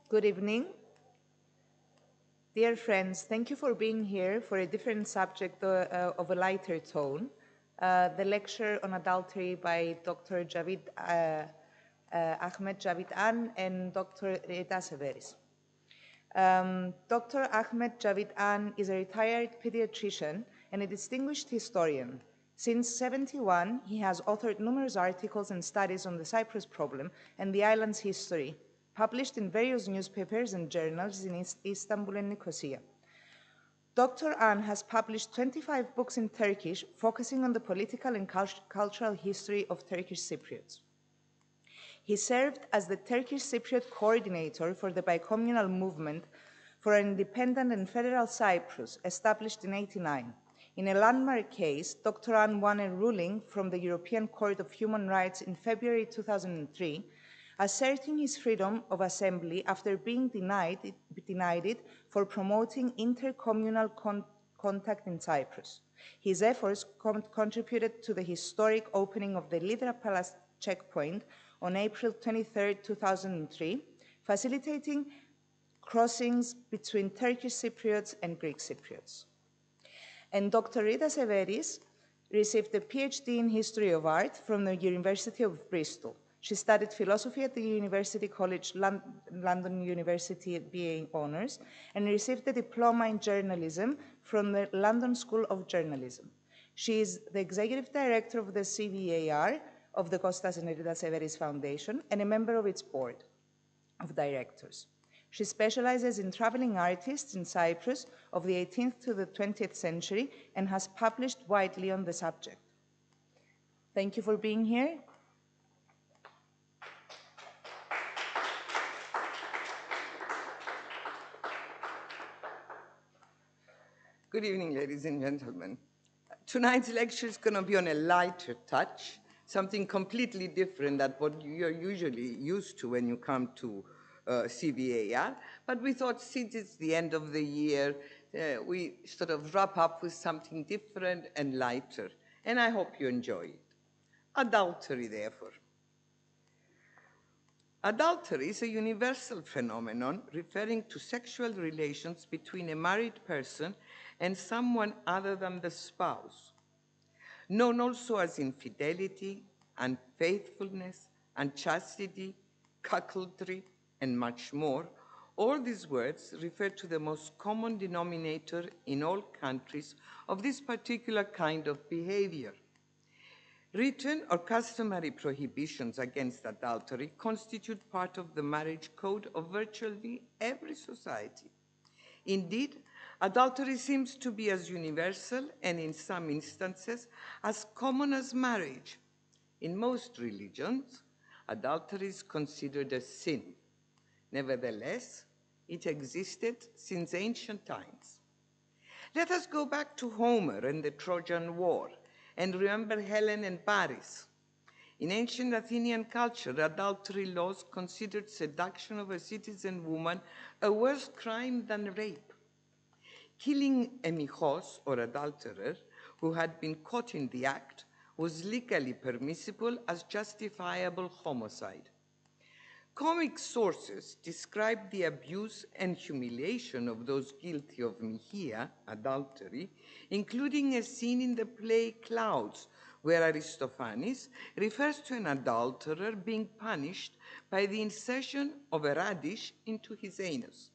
Good evening. Dear friends, thank you for being here for a different subject of a lighter tone, the lecture on adultery by Dr. Ahmet Cavit An and Dr. Rita Severis. Dr. Ahmet Cavit An is a retired pediatrician and a distinguished historian. Since '71, he has authored numerous articles and studies on the Cyprus problem and the island's history, published in various newspapers and journals in Istanbul and Nicosia. Dr. An has published 25 books in Turkish, focusing on the political and cultural history of Turkish Cypriots. He served as the Turkish-Cypriot Coordinator for the bi-communal movement for an Independent and Federal Cyprus, established in '89. In a landmark case, Dr. An won a ruling from the European Court of Human Rights in February 2003, asserting his freedom of assembly after being denied it for promoting inter-communal contact in Cyprus. His efforts contributed to the historic opening of the Ledra Palace checkpoint on April 23, 2003, facilitating crossings between Turkish Cypriots and Greek Cypriots. And Dr. Rita Severis received a PhD in History of Art from the University of Bristol. She studied philosophy at the University College London University BA Honours and received a diploma in journalism from the London School of Journalism. She is the executive director of the CVAR of the Kostas and Rita Severis Foundation and a member of its board of directors. She specializes in traveling artists in Cyprus of the 18th to the 20th century and has published widely on the subject. Thank you for being here. Good evening, ladies and gentlemen. Tonight's lecture is going to be on a lighter touch, something completely different than what you're usually used to when you come to CVAR. But we thought since it's the end of the year, we sort of wrap up with something different and lighter. And I hope you enjoy it. Adultery, therefore. Adultery is a universal phenomenon referring to sexual relations between a married person and someone other than the spouse, known also as infidelity, unfaithfulness, unchastity, cuckoldry, and much more. All these words refer to the most common denominator in all countries of this particular kind of behavior. Written or customary prohibitions against adultery constitute part of the marriage code of virtually every society. Indeed, adultery seems to be as universal and in some instances as common as marriage. In most religions, adultery is considered a sin. Nevertheless, it existed since ancient times. Let us go back to Homer and the Trojan War and remember Helen and Paris. In ancient Athenian culture, adultery laws considered seduction of a citizen woman a worse crime than rape. Killing a michos, or adulterer, who had been caught in the act was legally permissible as justifiable homicide. Comic sources describe the abuse and humiliation of those guilty of mihia, adultery, including a scene in the play Clouds, where Aristophanes refers to an adulterer being punished by the insertion of a radish into his anus.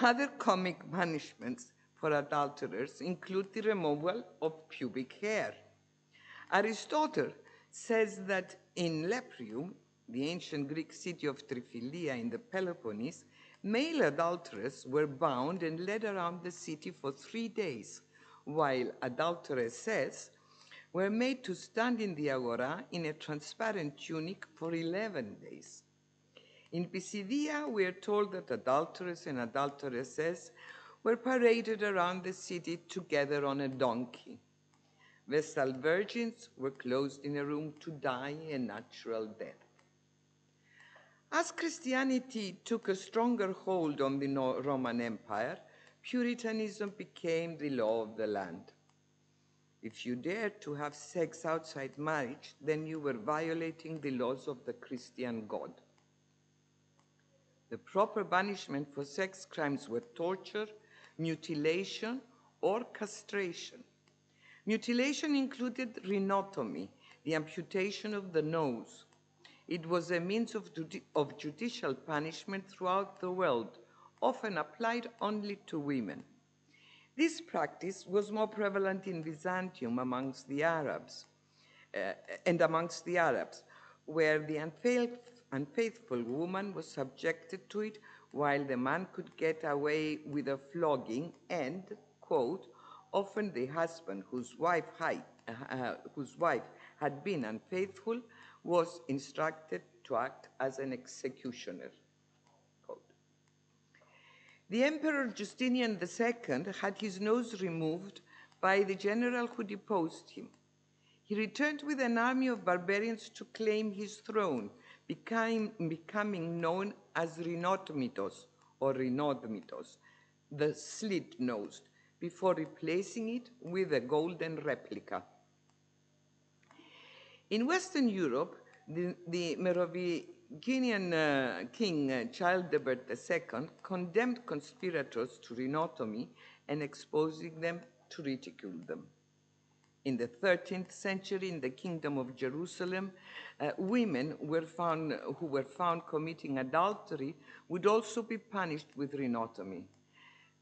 Other comic punishments for adulterers include the removal of pubic hair. Aristotle says that in Leprium, the ancient Greek city of Tryphilia in the Peloponnese, male adulterers were bound and led around the city for 3 days, while adulteresses were made to stand in the agora in a transparent tunic for 11 days. In Pisidia, we are told that adulterers and adulteresses were paraded around the city together on a donkey. Vestal virgins were closed in a room to die a natural death. As Christianity took a stronger hold on the Roman Empire, Puritanism became the law of the land. If you dared to have sex outside marriage, then you were violating the laws of the Christian God. The proper punishment for sex crimes were torture, mutilation, or castration. Mutilation included rhinotomy, the amputation of the nose. It was a means of judicial punishment throughout the world, often applied only to women. This practice was more prevalent in Byzantium amongst the Arabs, where the unfaithful woman was subjected to it, while the man could get away with a flogging and, quote, often the husband whose wife had been unfaithful was instructed to act as an executioner. Quote. The Emperor Justinian II had his nose removed by the general who deposed him. He returned with an army of barbarians to claim his throne, becoming known as Rhinotomitos or Rhinodmitos, the slit-nosed, before replacing it with a golden replica. In Western Europe, the Merovingian king Childebert II condemned conspirators to rhinotomy and exposing them to ridicule them. In the 13th century, in the Kingdom of Jerusalem, women who were found committing adultery would also be punished with rhinotomy.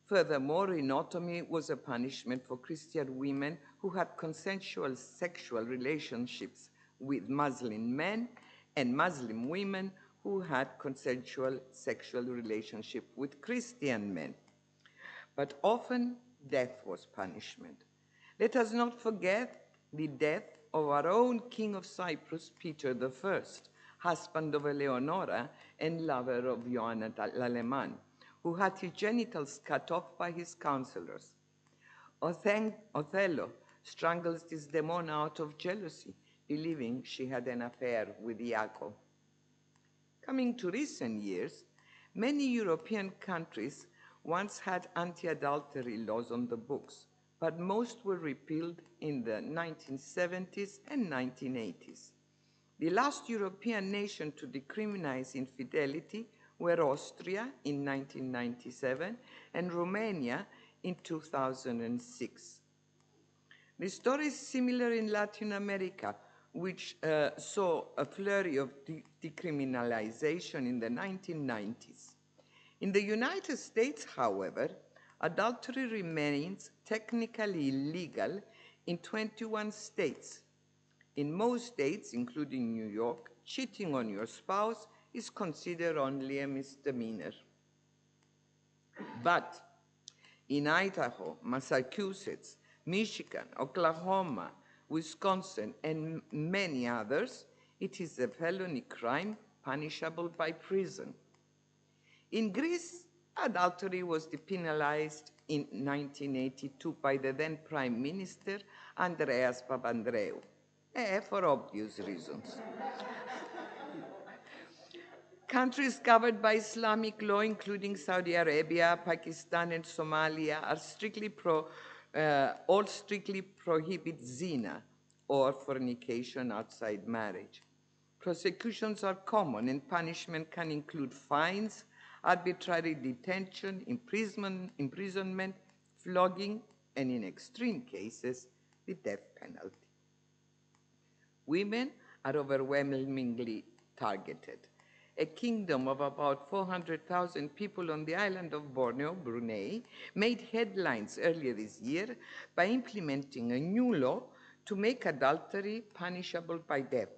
Furthermore, rhinotomy was a punishment for Christian women who had consensual sexual relationships with Muslim men and Muslim women who had consensual sexual relationship with Christian men. But often, death was punishment. Let us not forget the death of our own King of Cyprus, Peter I, husband of Eleonora and lover of Joanna l'Aleman, who had his genitals cut off by his counselors. Othello strangles Desdemona out of jealousy, believing she had an affair with Iago. Coming to recent years, many European countries once had anti-adultery laws on the books, but most were repealed in the 1970s and 1980s. The last European nation to decriminalize infidelity were Austria in 1997 and Romania in 2006. The story is similar in Latin America, which saw a flurry of decriminalization in the 1990s. In the United States, however, adultery remains technically illegal in 21 states. In most states, including New York, cheating on your spouse is considered only a misdemeanor. But in Idaho, Massachusetts, Michigan, Oklahoma, Wisconsin, and many others, it is a felony crime punishable by prison. In Greece, adultery was depenalized in 1982 by the then Prime Minister, Andreas Papandreou, for obvious reasons. Countries covered by Islamic law, including Saudi Arabia, Pakistan, and Somalia, are all strictly prohibit zina, or fornication outside marriage. Prosecutions are common, and punishment can include fines, arbitrary detention, imprisonment, flogging, and in extreme cases, the death penalty. Women are overwhelmingly targeted. A kingdom of about 400,000 people on the island of Borneo, Brunei, made headlines earlier this year by implementing a new law to make adultery punishable by death.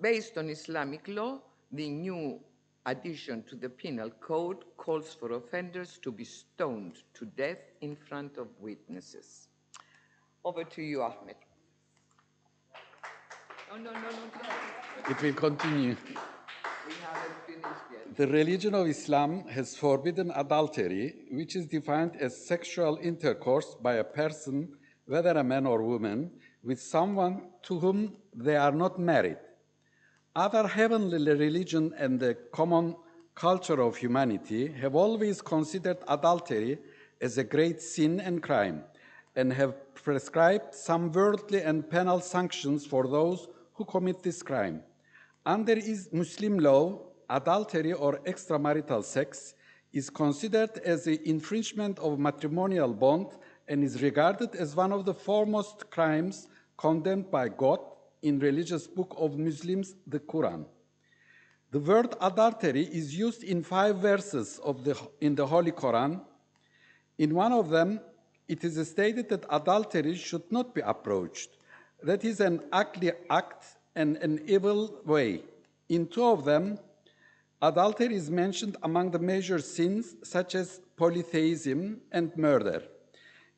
Based on Islamic law, the new addition to the penal code calls for offenders to be stoned to death in front of witnesses. Over to you, Ahmed. No. It will continue. We haven't finished yet. The religion of Islam has forbidden adultery, which is defined as sexual intercourse by a person, whether a man or woman, with someone to whom they are not married. Other heavenly religion and the common culture of humanity have always considered adultery as a great sin and crime, and have prescribed some worldly and penal sanctions for those who commit this crime. Under Muslim law, adultery or extramarital sex is considered as an infringement of matrimonial bond and is regarded as one of the foremost crimes condemned by God in religious book of Muslims, the Quran. The word adultery is used in 5 verses in the Holy Quran. In one of them, it is stated that adultery should not be approached. That is an ugly act and an evil way. In 2 of them, adultery is mentioned among the major sins such as polytheism and murder.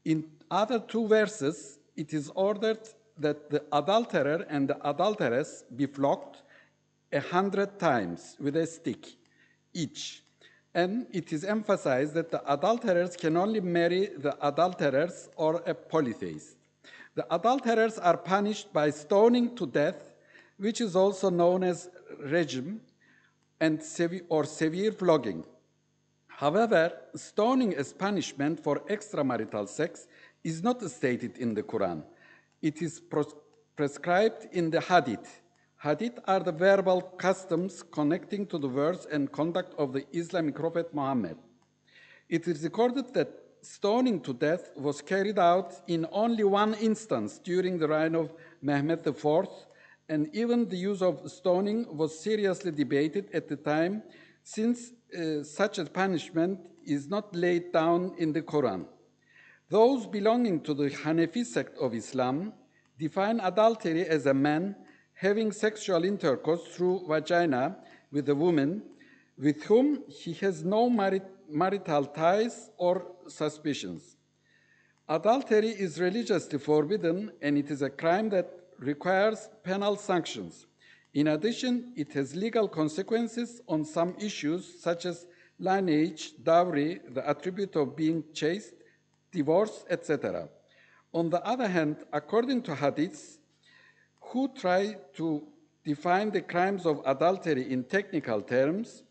In other 2 verses, it is ordered that the adulterer and the adulteress be flogged 100 times with a stick each. And it is emphasized that the adulterers can only marry the adulterers or a polytheist. The adulterers are punished by stoning to death, which is also known as regime, or severe flogging. However, stoning as punishment for extramarital sex is not stated in the Quran. It is prescribed in the Hadith. Hadith are the verbal customs connecting to the words and conduct of the Islamic prophet Muhammad. It is recorded that stoning to death was carried out in only 1 instance during the reign of Mehmed IV, and even the use of stoning was seriously debated at the time, since such a punishment is not laid down in the Quran. Those belonging to the Hanafi sect of Islam define adultery as a man having sexual intercourse through vagina with a woman with whom he has no marital ties or suspicions. Adultery is religiously forbidden, and it is a crime that requires penal sanctions. In addition, it has legal consequences on some issues such as lineage, dowry, the attribute of being chaste, divorce, etc. On the other hand, according to hadiths, who try to define the crimes of adultery in technical terms,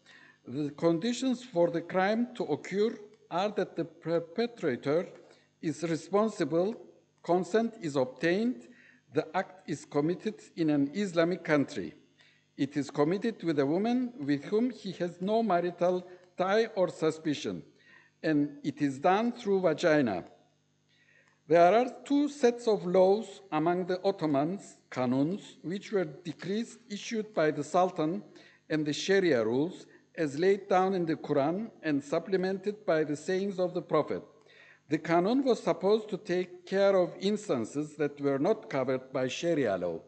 the conditions for the crime to occur are that the perpetrator is responsible, consent is obtained, the act is committed in an Islamic country. It is committed with a woman with whom he has no marital tie or suspicion, and it is done through vagina. There are 2 sets of laws among the Ottomans, canons, which were decrees issued by the Sultan, and the Sharia rules, as laid down in the Quran and supplemented by the sayings of the Prophet. The canon was supposed to take care of instances that were not covered by Sharia law.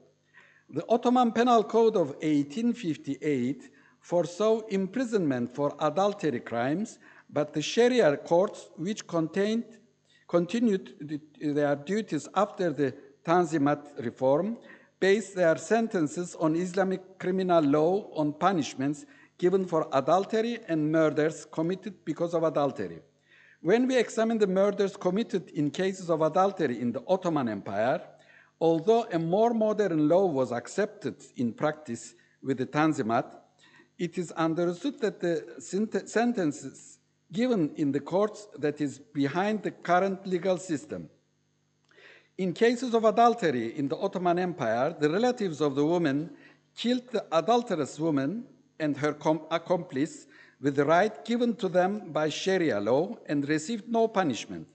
The Ottoman Penal Code of 1858 foresaw imprisonment for adultery crimes, but the Sharia courts, which continued their duties after the Tanzimat reform, based their sentences on Islamic criminal law on punishments given for adultery and murders committed because of adultery. When we examine the murders committed in cases of adultery in the Ottoman Empire, although a more modern law was accepted in practice with the Tanzimat, it is understood that the sentences given in the courts that is behind the current legal system. In cases of adultery in the Ottoman Empire, the relatives of the woman killed the adulterous woman and her accomplice with the right given to them by Sharia law and received no punishment.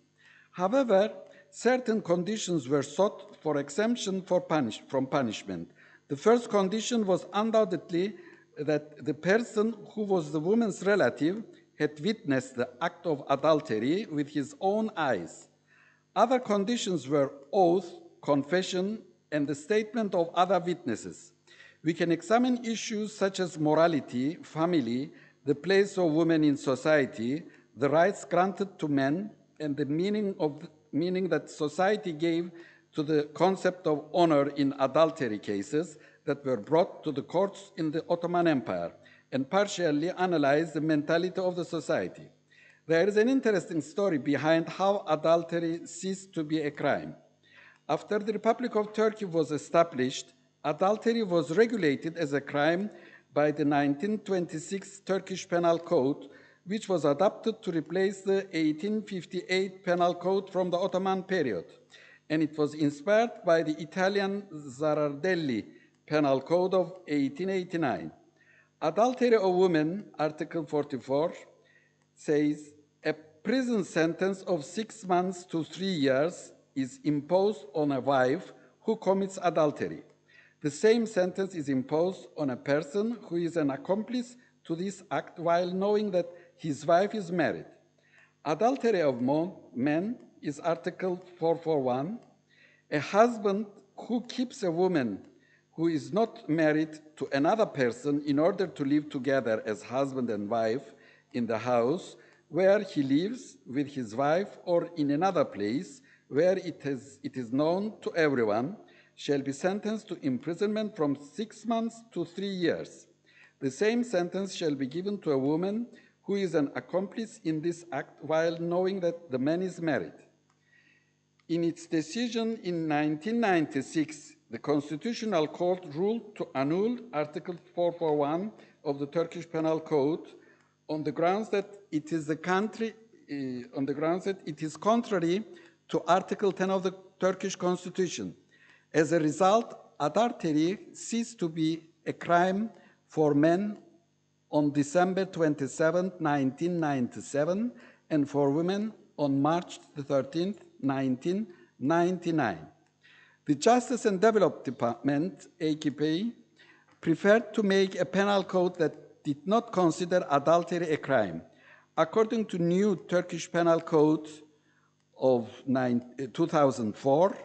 However, certain conditions were sought for exemption from punishment. The first condition was undoubtedly that the person who was the woman's relative had witnessed the act of adultery with his own eyes. Other conditions were oath, confession, and the statement of other witnesses. We can examine issues such as morality, family, the place of women in society, the rights granted to men, and the meaning that society gave to the concept of honor in adultery cases that were brought to the courts in the Ottoman Empire, and partially analyze the mentality of the society. There is an interesting story behind how adultery ceased to be a crime. After the Republic of Turkey was established, adultery was regulated as a crime by the 1926 Turkish Penal Code, which was adopted to replace the 1858 Penal Code from the Ottoman period. And it was inspired by the Italian Zarardelli Penal Code of 1889. Adultery of women, Article 44, says a prison sentence of 6 months to 3 years is imposed on a wife who commits adultery. The same sentence is imposed on a person who is an accomplice to this act while knowing that his wife is married. Adultery of men is Article 441. A husband who keeps a woman who is not married to another person in order to live together as husband and wife in the house where he lives with his wife or in another place where it is known to everyone shall be sentenced to imprisonment from 6 months to 3 years. The same sentence shall be given to a woman who is an accomplice in this act while knowing that the man is married. In its decision in 1996, the Constitutional Court ruled to annul Article 441 of the Turkish Penal Code on the grounds that it is contrary to Article 10 of the Turkish Constitution. As a result, adultery ceased to be a crime for men on December 27, 1997, and for women on March 13, 1999. The Justice and Development Department, AKP, preferred to make a penal code that did not consider adultery a crime. According to new Turkish Penal Code of 2004,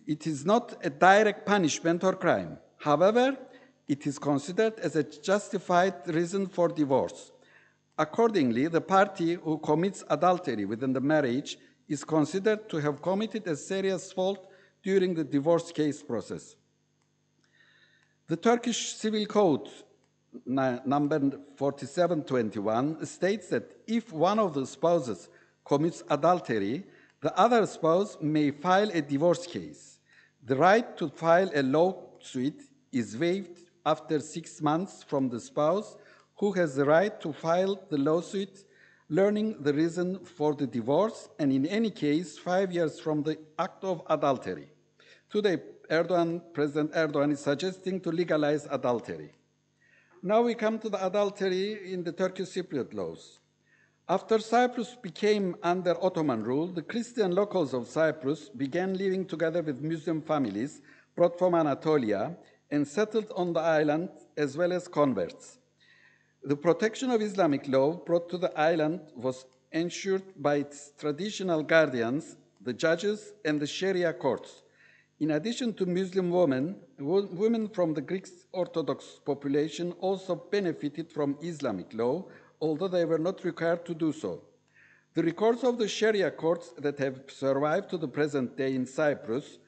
it is not a direct punishment or crime. However, it is considered as a justified reason for divorce. Accordingly, the party who commits adultery within the marriage is considered to have committed a serious fault during the divorce case process. The Turkish Civil Code number 4721 states that if one of the spouses commits adultery, the other spouse may file a divorce case. The right to file a lawsuit is waived after 6 months from the spouse who has the right to file the lawsuit, learning the reason for the divorce, and in any case, 5 years from the act of adultery. Today, President Erdogan is suggesting to legalize adultery. Now we come to the adultery in the Turkish Cypriot laws. After Cyprus became under Ottoman rule, the Christian locals of Cyprus began living together with Muslim families brought from Anatolia and settled on the island as well as converts. The protection of Islamic law brought to the island was ensured by its traditional guardians, the judges, and the Sharia courts. In addition to Muslim women, women from the Greek Orthodox population also benefited from Islamic law, although they were not required to do so. The records of the Sharia courts that have survived to the present day in Cyprus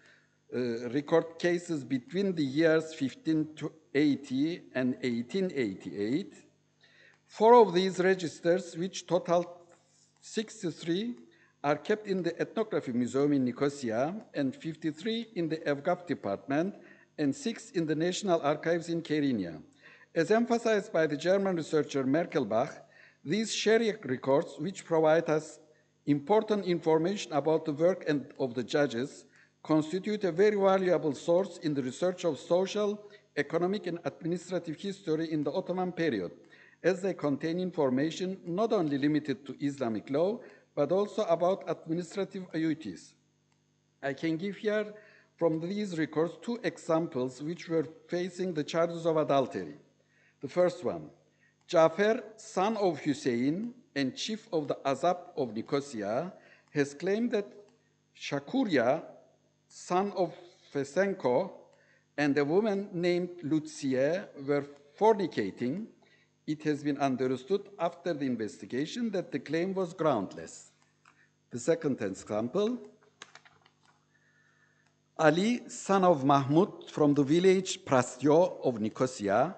record cases between the years 1580 and 1888. 4 of these registers, which total 63, are kept in the Ethnography Museum in Nicosia, and 53 in the Evgaf Department, and 6 in the National Archives in Kyrenia. As emphasized by the German researcher Merkelbach, these Sharia records, which provide us important information about the work of the judges, constitute a very valuable source in the research of social, economic, and administrative history in the Ottoman period, as they contain information not only limited to Islamic law, but also about administrative duties. I can give here from these records 2 examples which were facing the charges of adultery. The first one, Jafer, son of Hussein and chief of the Azab of Nicosia, has claimed that Shakuria, son of Fesenko, and a woman named Lucia were fornicating. It has been understood after the investigation that the claim was groundless. The second example, Ali, son of Mahmud from the village Prastyo of Nicosia,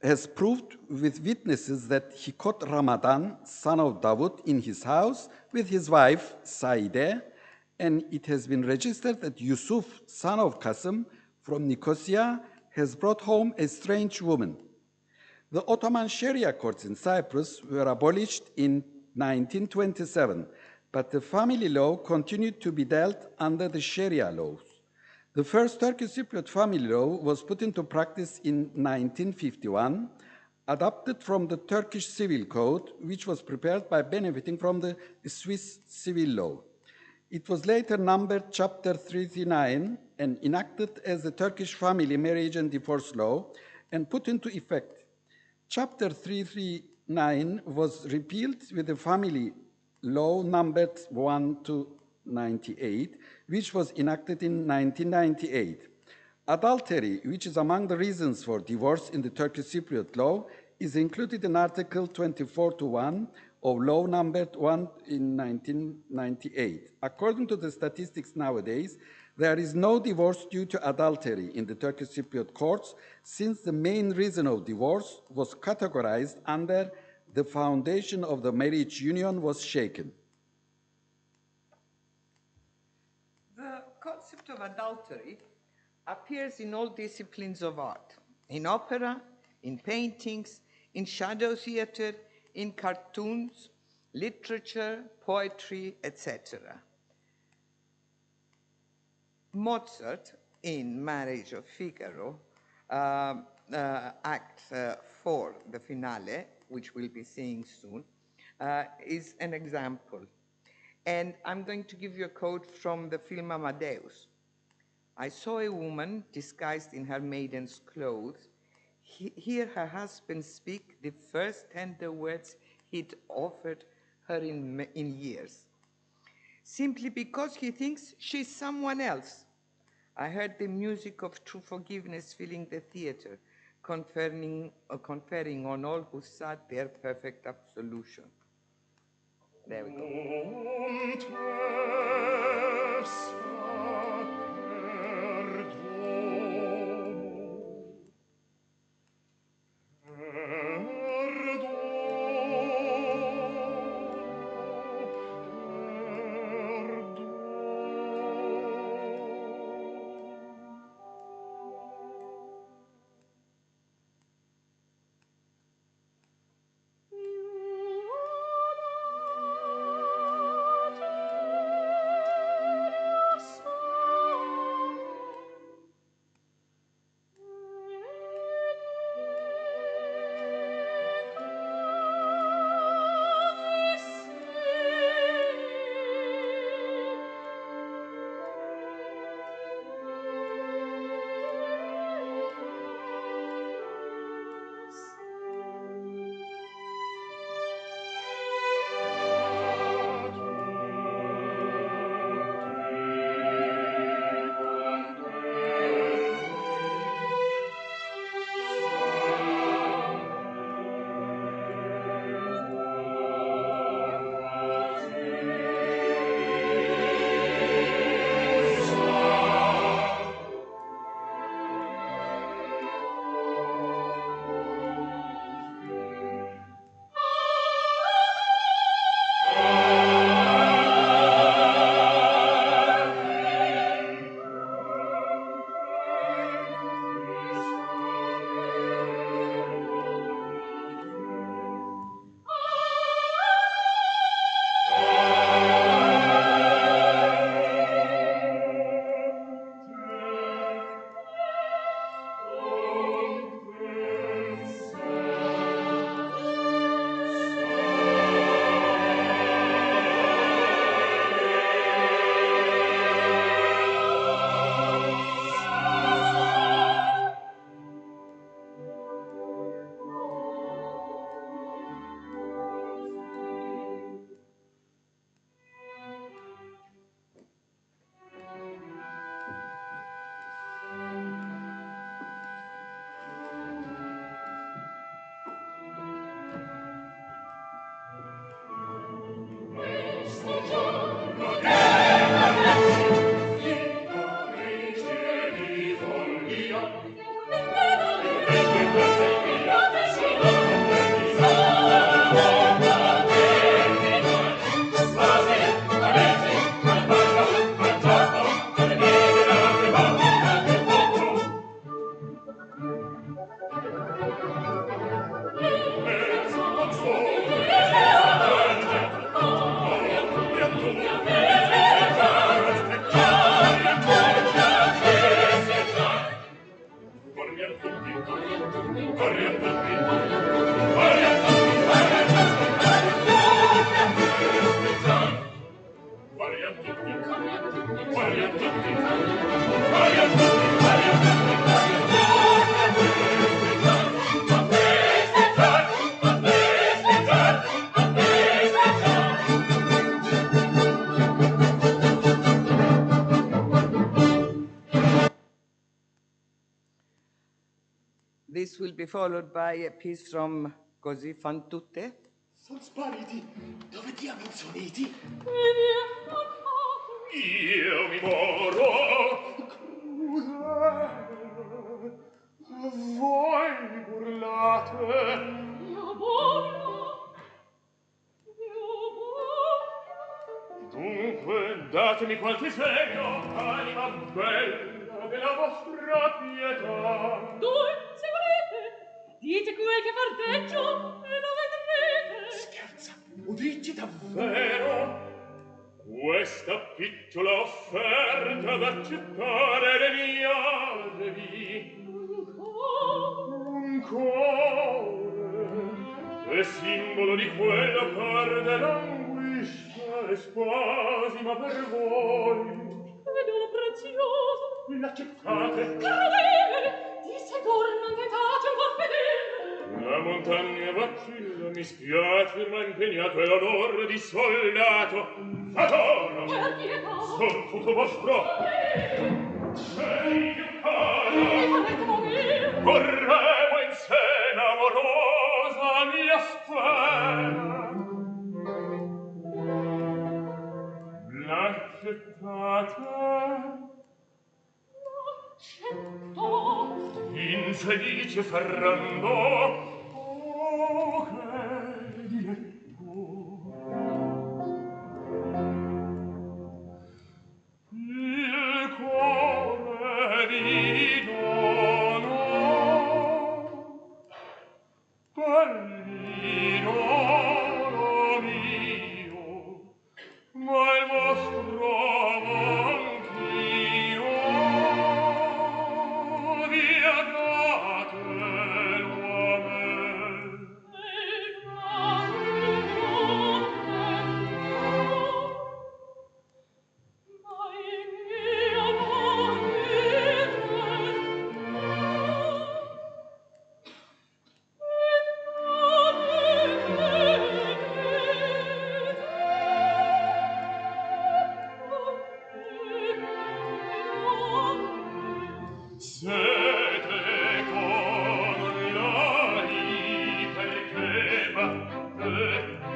has proved with witnesses that he caught Ramadan, son of Davud, in his house with his wife, Saide, and it has been registered that Yusuf, son of Qasim from Nicosia, has brought home a strange woman. The Ottoman Sharia courts in Cyprus were abolished in 1927, but the family law continued to be dealt under the Sharia laws. The first Turkish Cypriot family law was put into practice in 1951, adapted from the Turkish Civil Code, which was prepared by benefiting from the Swiss civil law. It was later numbered Chapter 339 and enacted as the Turkish Family Marriage and Divorce Law and put into effect. Chapter 339 was repealed with the Family Law numbered 1 to 98, which was enacted in 1998. Adultery, which is among the reasons for divorce in the Turkish Cypriot law, is included in Article 24 to 1 of Law numbered 1 in 1998. According to the statistics nowadays, there is no divorce due to adultery in the Turkish Cypriot courts, since the main reason of divorce was categorized under the foundation of the marriage union was shaken. The concept of adultery appears in all disciplines of art, in opera, in paintings, in shadow theater, in cartoons, literature, poetry, etc. Mozart, in Marriage of Figaro, Act 4, the finale, which we'll be seeing soon, is an example. And I'm going to give you a quote from the film Amadeus. I saw a woman disguised in her maiden's clothes hear her husband speak the first tender words he'd offered her in years, simply because he thinks she's someone else. I heard the music of true forgiveness filling the theater, conferring on all who sat there perfect absolution. There we go. This will be followed by a piece from Così fan tutte. Sono spariti. Dove diavolo sono uniti? Io mi moro. Voi burlate. Io burlo. Dunque datemi qualche segno, anima bella della vostra pietà. Dove, se volete, dite qualche fardeggio e lo vedrete. Scherza, o dici Davvero? Questa piccola offerta d'accettare degnatevi. Un cuore è simbolo di quello cor dell'anguiscia e spasima per voi. Ed uno prezioso. L'accettate? Crudele, di segur non tentate un po' fedele. La montagna vacilla, mi spiace, ma impegnato è l'onor di soldato. Fadoro! Per pietà. Son tutto vostro. Sei più cara. Mi farete morire. Correvo in sena amorosa mia spera. L'accettate? L'accetto. Infelice Ferrando, oh, che diletto. Il cuore vi dono, per l'idolo mio, ma il vostro anch'io. Via datelo a me. Siete con lei perché battetti.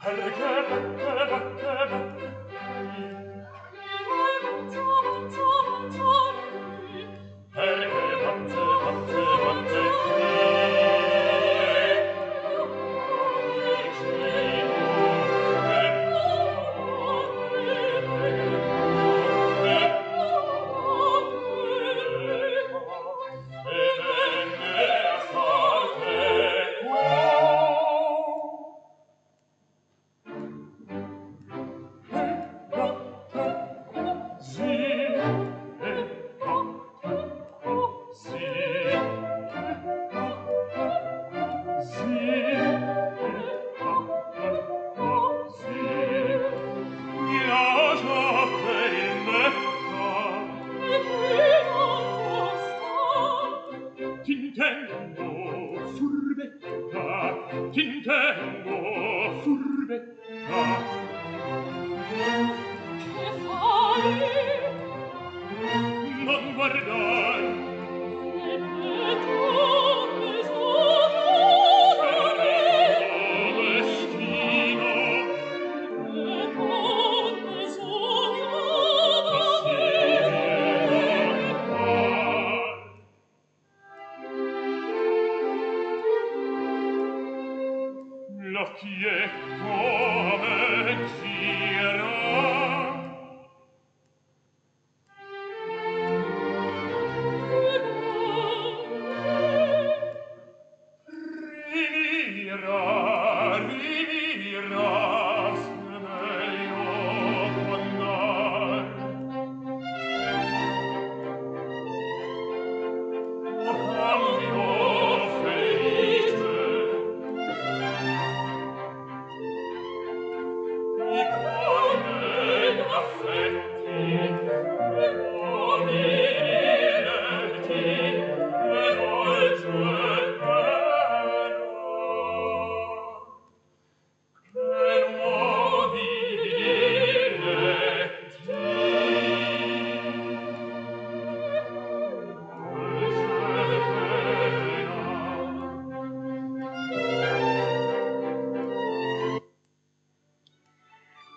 Perché battetti.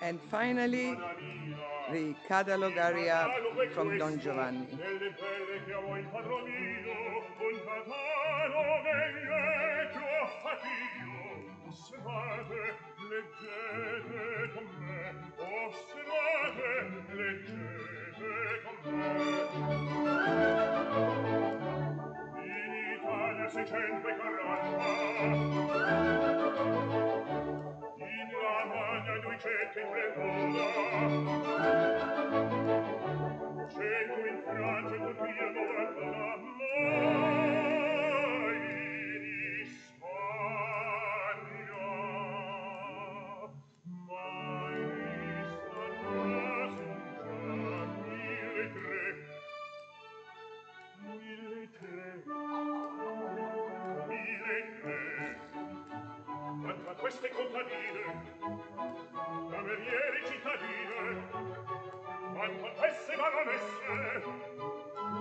And finally, the catalog aria from Don Giovanni. Nelle pelle che amo il padronino, un catalogo del vecchio affatino. Osservate, leggete con me, osservate, leggete con me. In Italia 640, in Lamagna 231, 100 in Francia, Turchia, 90, mai in Spagna, mai in Spagna, son già 1003, 1003, 1003. Quanto a queste contadine, camerieri cittadine, quanto a queste baronesse,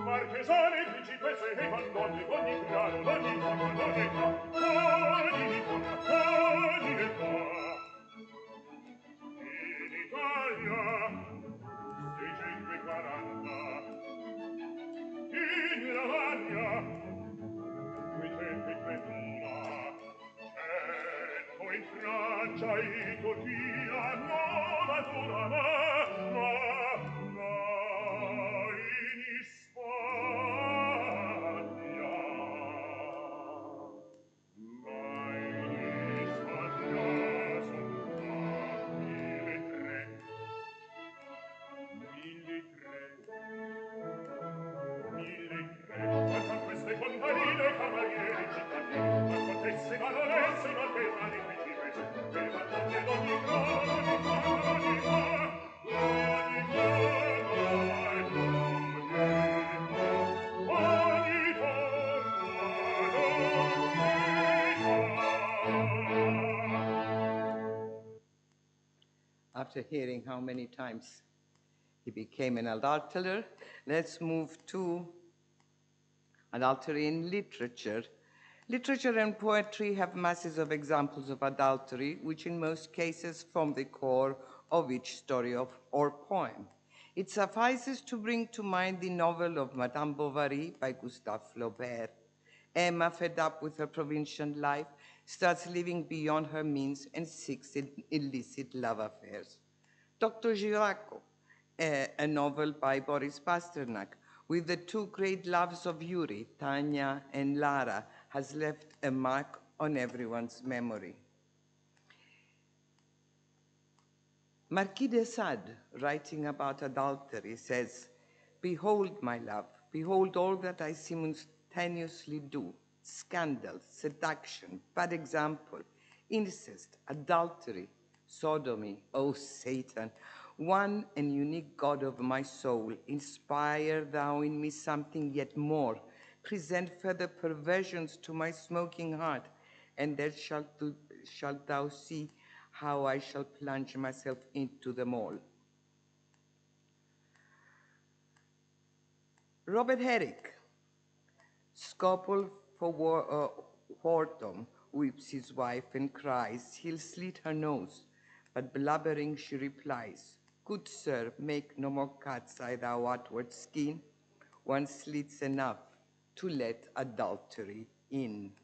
marchesane, principesse e madonne d'ogni grado, d'ogni forma, d'ogni età, d'ogni forma, d'ogni età. In Italia 640, in Lavagna 231, 100 in Francia, in Turchia, 90 ma in Spagna, ma in Spagna son già 1003, 1003. Quanto a queste contadine, cavalieri, cittadini, a contesse, baronesse, marchesane, principesse, e madonne d'ogni grado, d'ogni forma, d'ogni età, d'ogni After hearing how many times he became an adulterer, let's move to adultery in literature. Literature and poetry have masses of examples of adultery, which in most cases form the core of each story or poem. It suffices to bring to mind the novel of Madame Bovary by Gustave Flaubert. Emma, fed up with her provincial life, starts living beyond her means and seeks illicit love affairs. Dr. Giraco, a novel by Boris Pasternak, with the two great loves of Yuri, Tanya and Lara, has left a mark on everyone's memory. Marquis de Sade, writing about adultery, says, "Behold, my love, behold all that I simultaneously do: scandal, seduction, bad example, incest, adultery, sodomy. O Satan, one and unique God of my soul, inspire thou in me something yet more. Present further perversions to my smoking heart, and then shalt thou see how I shall plunge myself into them all." Robert Herrick, scalpel for whoredom, whips his wife and cries, "He'll slit her nose." But blubbering she replies, "Good sir, make no more cuts i' thou outward skin. One slit's enough to let adultery in."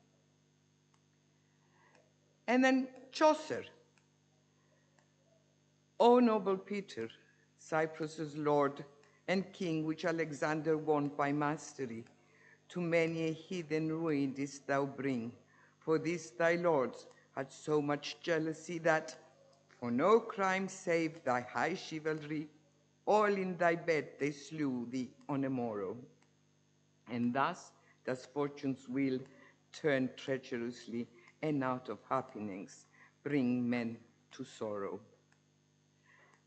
And then Chaucer, "O noble Peter, Cyprus' lord and king, which Alexander won by mastery, to many a heathen ruin didst thou bring. For this thy lords had so much jealousy that, for no crime save thy high chivalry, all in thy bed they slew thee on a morrow. And thus does fortune's wheel turn treacherously, and out of happenings bring men to sorrow."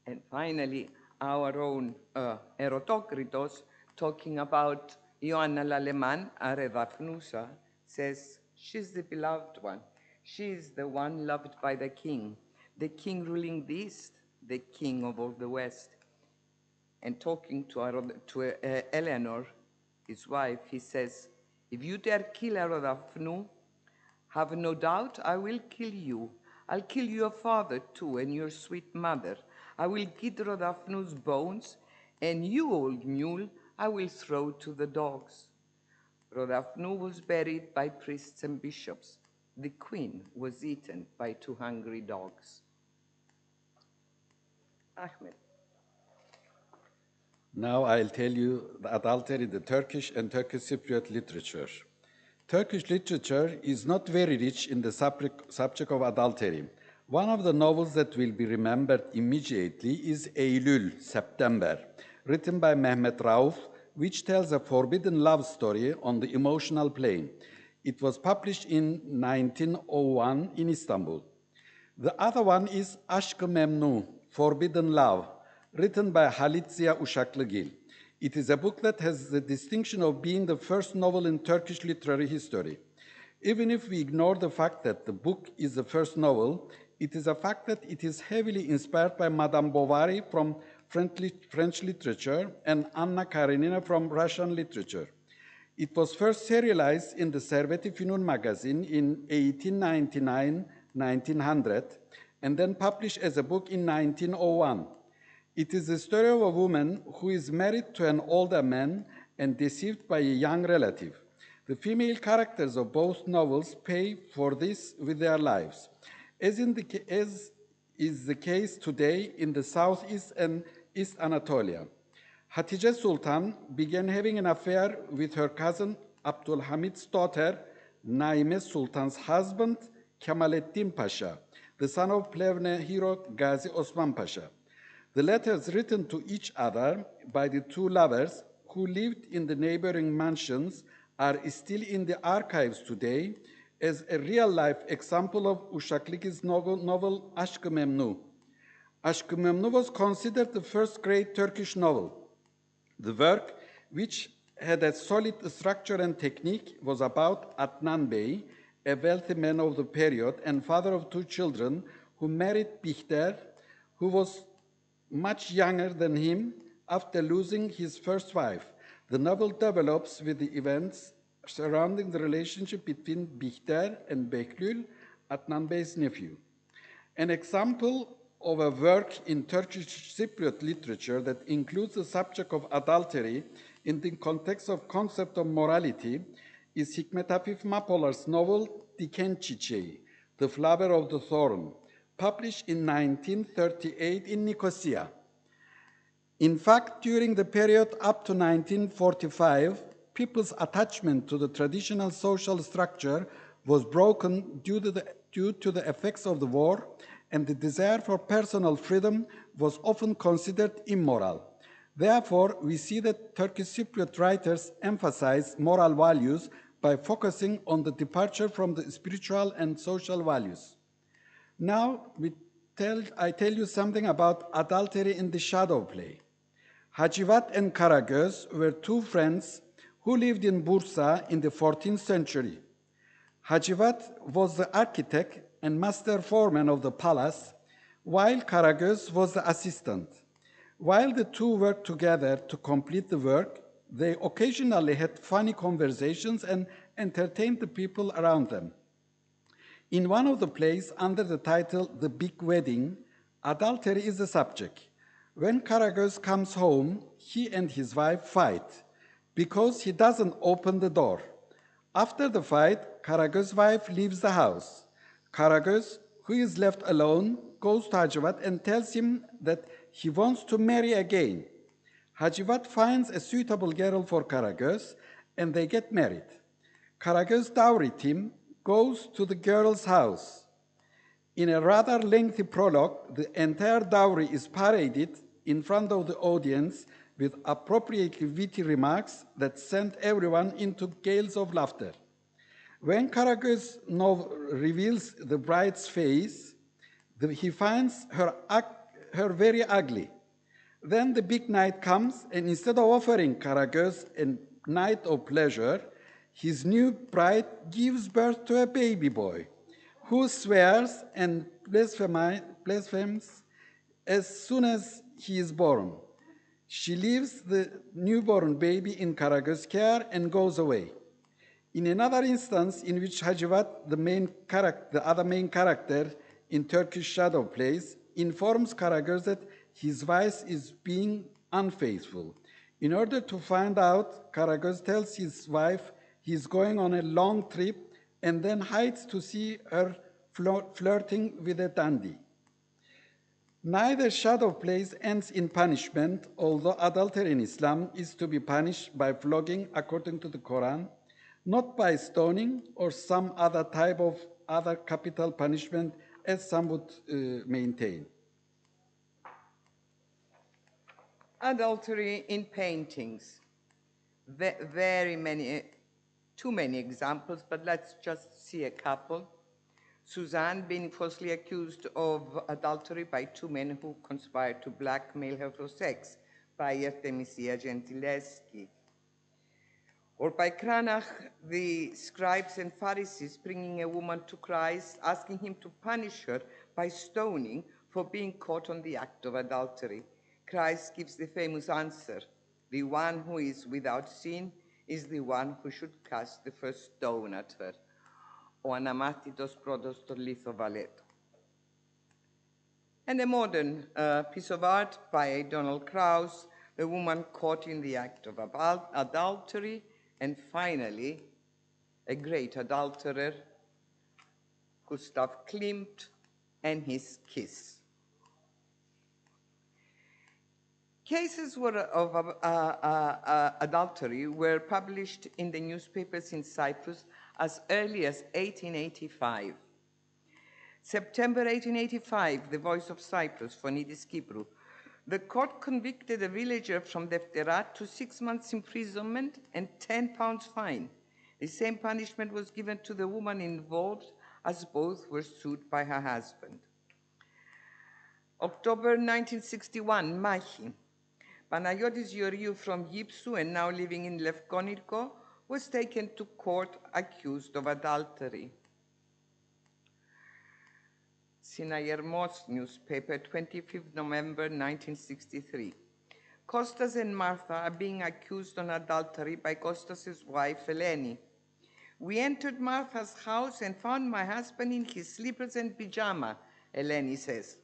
And finally, our own Erotocritos, talking about Ioanna l'Aleman, Arethapnusa, says, "She's the beloved one. She is the one loved by the king ruling the East, the king of all the West." And talking to Eleanor, his wife, he says, "If you dare kill Arethapnu, have no doubt I will kill you. I'll kill your father too and your sweet mother. I will get Rodafnu's bones, and you, old mule, I will throw to the dogs. Rodafnu was buried by priests and bishops. The queen was eaten by 2 hungry dogs. Ahmed. Now I'll tell you the adultery in the Turkish and Turkish Cypriot literature. Turkish literature is not very rich in the subject of adultery. One of the novels that will be remembered immediately is Eylül, September, written by Mehmet Rauf, which tells a forbidden love story on the emotional plane. It was published in 1901 in Istanbul. The other one is Aşk-ı Memnu, Forbidden Love, written by Halit Ziya Uşaklıgil. It is a book that has the distinction of being the first novel in Turkish literary history. Even if we ignore the fact that the book is the first novel, it is a fact that it is heavily inspired by Madame Bovary from French literature and Anna Karenina from Russian literature. It was first serialized in the Servet-i Fünun magazine in 1899-1900 and then published as a book in 1901. It is the story of a woman who is married to an older man and deceived by a young relative. The female characters of both novels pay for this with their lives, as is the case today in the southeast and East Anatolia. Hatice Sultan began having an affair with her cousin Abdülhamid's daughter, Naime Sultan's husband, Kemalettin Pasha, the son of Plevne hero Gazi Osman Pasha. The letters written to each other by the two lovers who lived in the neighboring mansions are still in the archives today as a real-life example of Uşaklıgil's novel Aşk-ı Memnu. Aşk-ı Memnu was considered the first great Turkish novel. The work, which had a solid structure and technique, was about Adnan Bey, a wealthy man of the period and father of 2 children, who married Bihter, who was much younger than him after losing his first wife. The novel develops with the events surrounding the relationship between Bihter and Behlül, Adnan Bey's nephew. An example of a work in Turkish Cypriot literature that includes the subject of adultery in the context of concept of morality is Hikmet Hafif Mapolar's novel Diken Çiçeği, The Flower of the Thorn, published in 1938 in Nicosia. In fact, during the period up to 1945, people's attachment to the traditional social structure was broken due to the effects of the war, and the desire for personal freedom was often considered immoral. Therefore, we see that Turkish Cypriot writers emphasize moral values by focusing on the departure from the spiritual and social values. Now, I tell you something about adultery in the shadow play. Hacivat and Karagöz were 2 friends who lived in Bursa in the 14th century. Hacivat was the architect and master foreman of the palace, while Karagöz was the assistant. While the 2 worked together to complete the work, they occasionally had funny conversations and entertained the people around them. In one of the plays, under the title The Big Wedding, adultery is the subject. When Karagöz comes home, he and his wife fight because he doesn't open the door. After the fight, Karagöz's wife leaves the house. Karagöz, who is left alone, goes to Hacivat and tells him that he wants to marry again. Hacivat finds a suitable girl for Karagöz, and they get married. Karagöz's dowry team goes to the girl's house. In a rather lengthy prologue, the entire dowry is paraded in front of the audience with appropriately witty remarks that send everyone into gales of laughter. When Karagöz reveals the bride's face, he finds her very ugly. Then the big night comes, and instead of offering Karagöz a night of pleasure, his new bride gives birth to a baby boy, who swears and blasphemes as soon as he is born. She leaves the newborn baby in Karagöz's care and goes away. In another instance in which Hacivat, the other main character in Turkish shadow plays, informs Karagöz that his wife is being unfaithful. In order to find out, Karagöz tells his wife he's going on a long trip and then hides to see her flirting with a dandy. Neither shadow plays ends in punishment, although adultery in Islam is to be punished by flogging according to the Quran, not by stoning or some other type of other capital punishment as some would maintain. Adultery in paintings. Very many, too many examples, but let's just see a couple. Suzanne being falsely accused of adultery by two men who conspired to blackmail her for sex, by Artemisia Gentileschi. Or by Cranach, the scribes and Pharisees bringing a woman to Christ, asking him to punish her by stoning for being caught on the act of adultery. Christ gives the famous answer, the one who is without sin is the one who should cast the first stone at her. O anamatitos protos to litho valeto. And a modern piece of art by Donald Krauss, the woman caught in the act of adultery, and finally, a great adulterer, Gustav Klimt, and his kiss. Cases of adultery were published in the newspapers in Cyprus as early as 1885. September 1885, The Voice of Cyprus, Phonidis Kyprou. The court convicted a villager from Defterat to 6 months imprisonment and £10 fine. The same punishment was given to the woman involved, as both were sued by her husband. October 1961, Machi. Panayotis Georgiou from Gypsou and now living in Lefkoniko was taken to court accused of adultery. Sinayermos newspaper, 25th November 1963. Kostas and Martha are being accused on adultery by Kostas's wife, Eleni. We entered Martha's house and found my husband in his slippers and pyjama, Eleni says.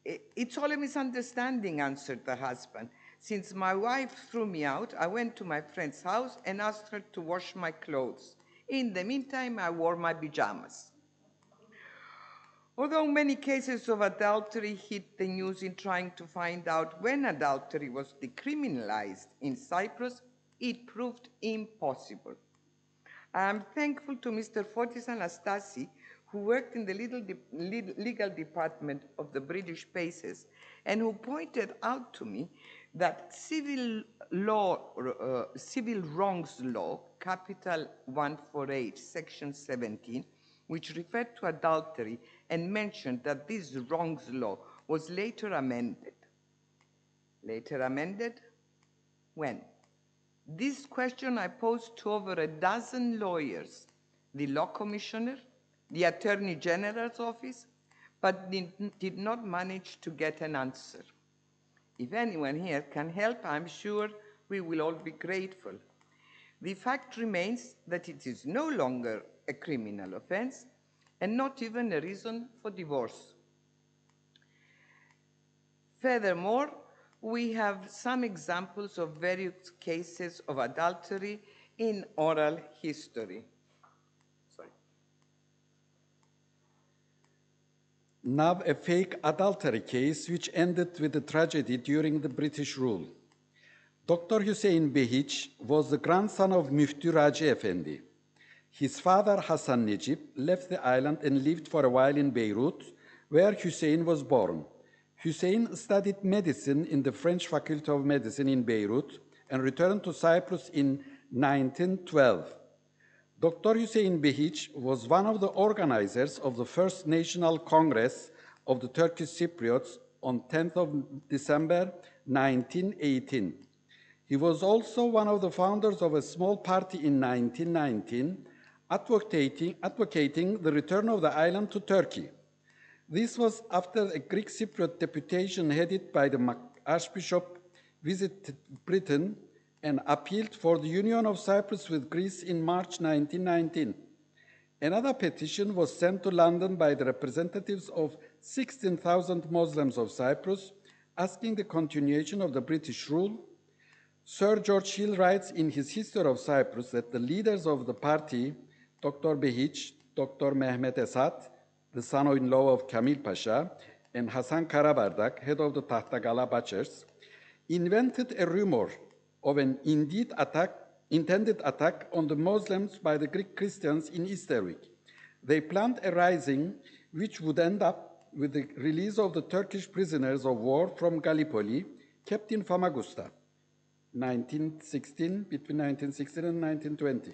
It's all a misunderstanding, answered the husband. Since my wife threw me out, I went to my friend's house and asked her to wash my clothes. In the meantime, I wore my pajamas. Although many cases of adultery hit the news in trying to find out when adultery was decriminalized in Cyprus, it proved impossible. I am thankful to Mr. Fotis Anastasi, who worked in the legal department of the British Paces, and who pointed out to me that civil wrongs law, capital 148, section 17, which referred to adultery and mentioned that this wrongs law was later amended. Later amended? When? This question I posed to over a dozen lawyers, the law commissioner, the Attorney General's office, but did not manage to get an answer. If anyone here can help, I'm sure we will all be grateful. The fact remains that it is no longer a criminal offense and not even a reason for divorce. Furthermore, we have some examples of various cases of adultery in oral history. Now a fake adultery case which ended with a tragedy during the British rule. Dr. Hüseyin Behiç was the grandson of Müftü Raci Efendi. His father, Hasan Necip, left the island and lived for a while in Beirut, where Hüseyin was born. Hüseyin studied medicine in the French Faculty of Medicine in Beirut and returned to Cyprus in 1912. Dr. Hüseyin Behiç was one of the organizers of the first National Congress of the Turkish Cypriots on 10th of December 1918. He was also one of the founders of a small party in 1919, advocating the return of the island to Turkey. This was after a Greek Cypriot deputation headed by the Archbishop visited Britain and appealed for the union of Cyprus with Greece in March 1919. Another petition was sent to London by the representatives of 16,000 Muslims of Cyprus, asking the continuation of the British rule. Sir George Hill writes in his History of Cyprus that the leaders of the party, Dr. Behic, Dr. Mehmet Esat, the son-in-law of Kamil Pasha, and Hasan Karabardak, head of the Tahtagala Bachers, invented a rumor of an intended attack on the Muslims by the Greek Christians in Easter week. They planned a rising which would end up with the release of the Turkish prisoners of war from Gallipoli, kept in Famagusta, between 1916 and 1920.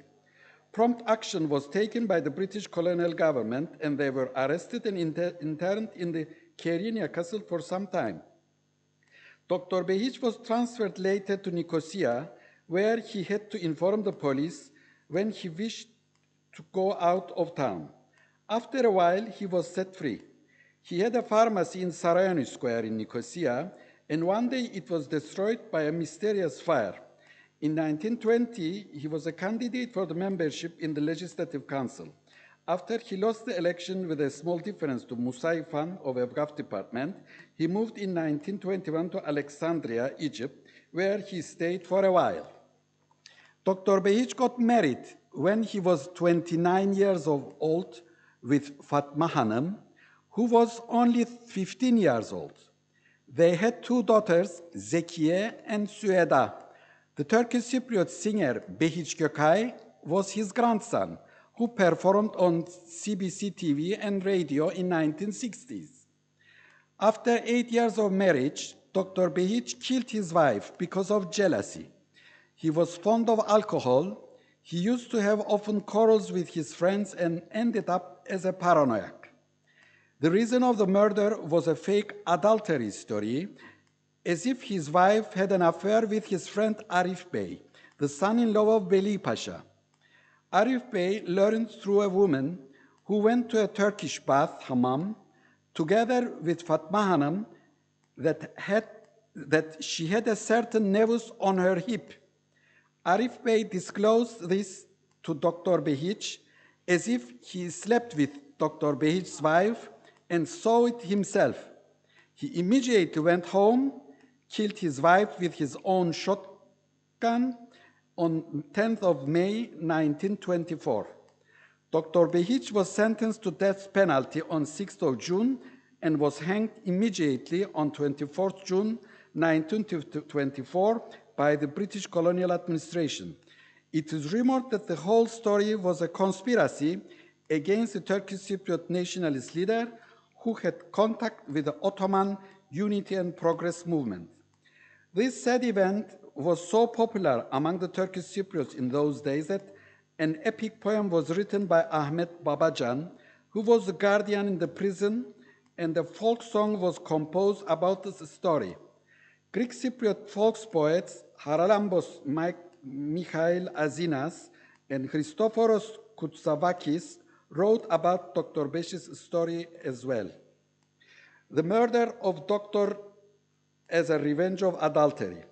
Prompt action was taken by the British colonial government, and they were arrested and interned in the Kyrenia Castle for some time. Dr. Behic was transferred later to Nicosia, where he had to inform the police when he wished to go out of town. After a while, he was set free. He had a pharmacy in Sarayani Square in Nicosia, and one day it was destroyed by a mysterious fire. In 1920, he was a candidate for the membership in the Legislative Council. After he lost the election with a small difference to Musa Ifan of Evgaf Department, he moved in 1921 to Alexandria, Egypt, where he stayed for a while. Dr. Behic got married when he was 29 years old with Fatma Hanım, who was only 15 years old. They had two daughters, Zekiye and Süeda. The Turkish Cypriot singer Behic Gökay was his grandson, who performed on CBC TV and radio in 1960s. After 8 years of marriage, Dr. Behic killed his wife because of jealousy. He was fond of alcohol. He used to have often quarrels with his friends and ended up as a paranoiac. The reason of the murder was a fake adultery story, as if his wife had an affair with his friend Arif Bey, the son-in-law of Veli Pasha. Arif Bey learned through a woman who went to a Turkish bath, hammam, together with Fatma Hanım, that she had a certain nevus on her hip. Arif Bey disclosed this to Dr. Behic as if he slept with Dr. Behic's wife and saw it himself. He immediately went home, killed his wife with his own shotgun on 10th of May, 1924. Dr. Behic was sentenced to death penalty on 6th of June and was hanged immediately on 24th June, 1924 by the British colonial administration. It is rumored that the whole story was a conspiracy against the Turkish Cypriot nationalist leader who had contact with the Ottoman Unity and Progress movement. This sad event was so popular among the Turkish Cypriots in those days that an epic poem was written by Ahmet Babacan, who was the guardian in the prison, and a folk song was composed about this story. Greek Cypriot folk poets Haralambos Mikhail Azinas and Christophoros Koutsavakis wrote about Dr. Behic's story as well. The murder of Dr. as a revenge of adultery.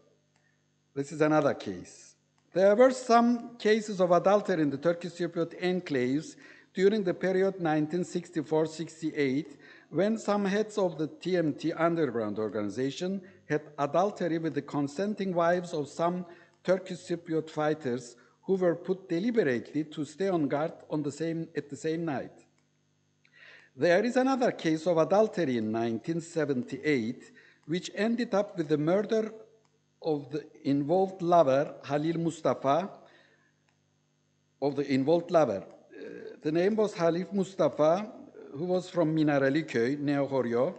This is another case. There were some cases of adultery in the Turkish Cypriot enclaves during the period 1964-68, when some heads of the TMT underground organization had adultery with the consenting wives of some Turkish Cypriot fighters who were put deliberately to stay on guard at the same night. There is another case of adultery in 1978, which ended up with the murder of the involved lover, Halil Mustafa, the name was Halil Mustafa, who was from Minareliköy, Neo Horyo,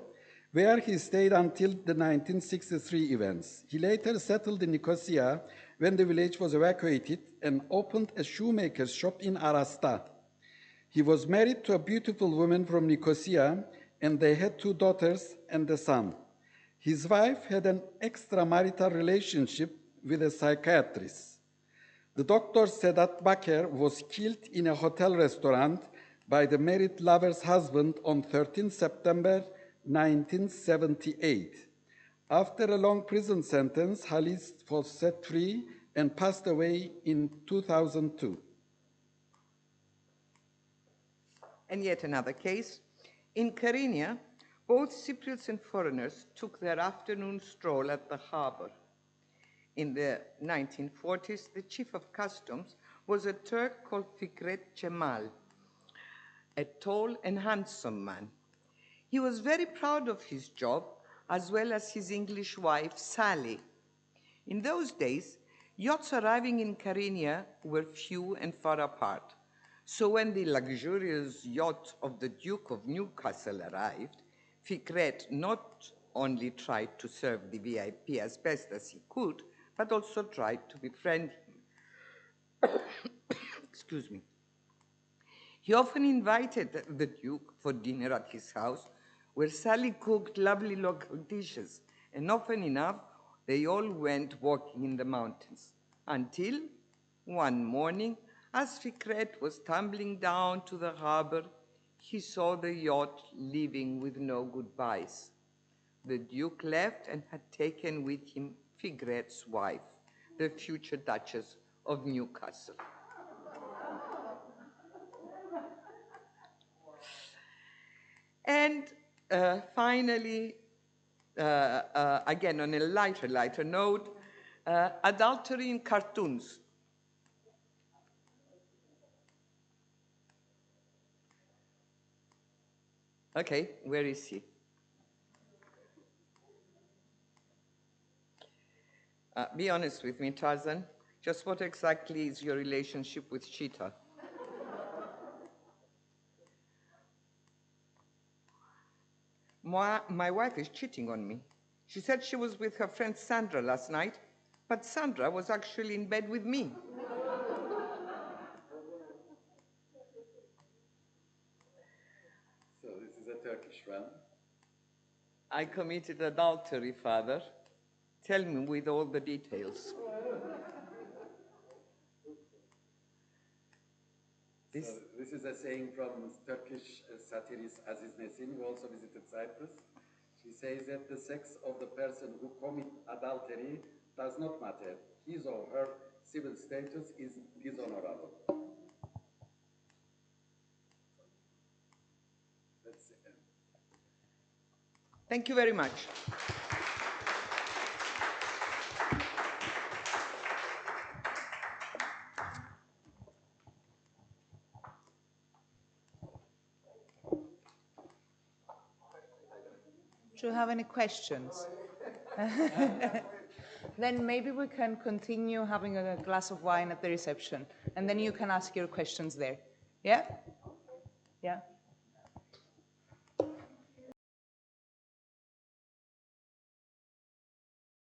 where he stayed until the 1963 events. He later settled in Nicosia when the village was evacuated and opened a shoemaker's shop in Arasta. He was married to a beautiful woman from Nicosia, and they had two daughters and a son. His wife had an extramarital relationship with a psychiatrist. The doctor Sedat Baker was killed in a hotel restaurant by the married lover's husband on 13 September 1978. After a long prison sentence, Halis was set free and passed away in 2002. And yet another case. In Kyrenia, Both Cypriots and foreigners took their afternoon stroll at the harbor. In the 1940s, the chief of customs was a Turk called Fikret Cemal, a tall and handsome man. He was very proud of his job, as well as his English wife, Sally. In those days, yachts arriving in Kyrenia were few and far apart. So when the luxurious yacht of the Duke of Newcastle arrived, Fikret not only tried to serve the VIP as best as he could, but also tried to befriend him. Excuse me. He often invited the Duke for dinner at his house, where Sally cooked lovely local dishes, and often enough, they all went walking in the mountains, until one morning, as Fikret was tumbling down to the harbor, he saw the yacht leaving with no goodbyes. The Duke left and had taken with him Fikret's wife, the future Duchess of Newcastle. And finally, again on a lighter note, adultery in cartoons. Okay, where is he? Be honest with me, Tarzan. Just what exactly is your relationship with Cheetah? My wife is cheating on me. She said she was with her friend Sandra last night, but Sandra was actually in bed with me. So this is a Turkish one. I committed adultery, Father. Tell me with all the details. So this is a saying from Turkish satirist Aziz Nesin, who also visited Cyprus. She says that the sex of the person who commits adultery does not matter. His or her civil status is dishonorable. That's it. Thank you very much. Do you have any questions? Then maybe we can continue having a glass of wine at the reception, and then you can ask your questions there. Yeah? Yeah?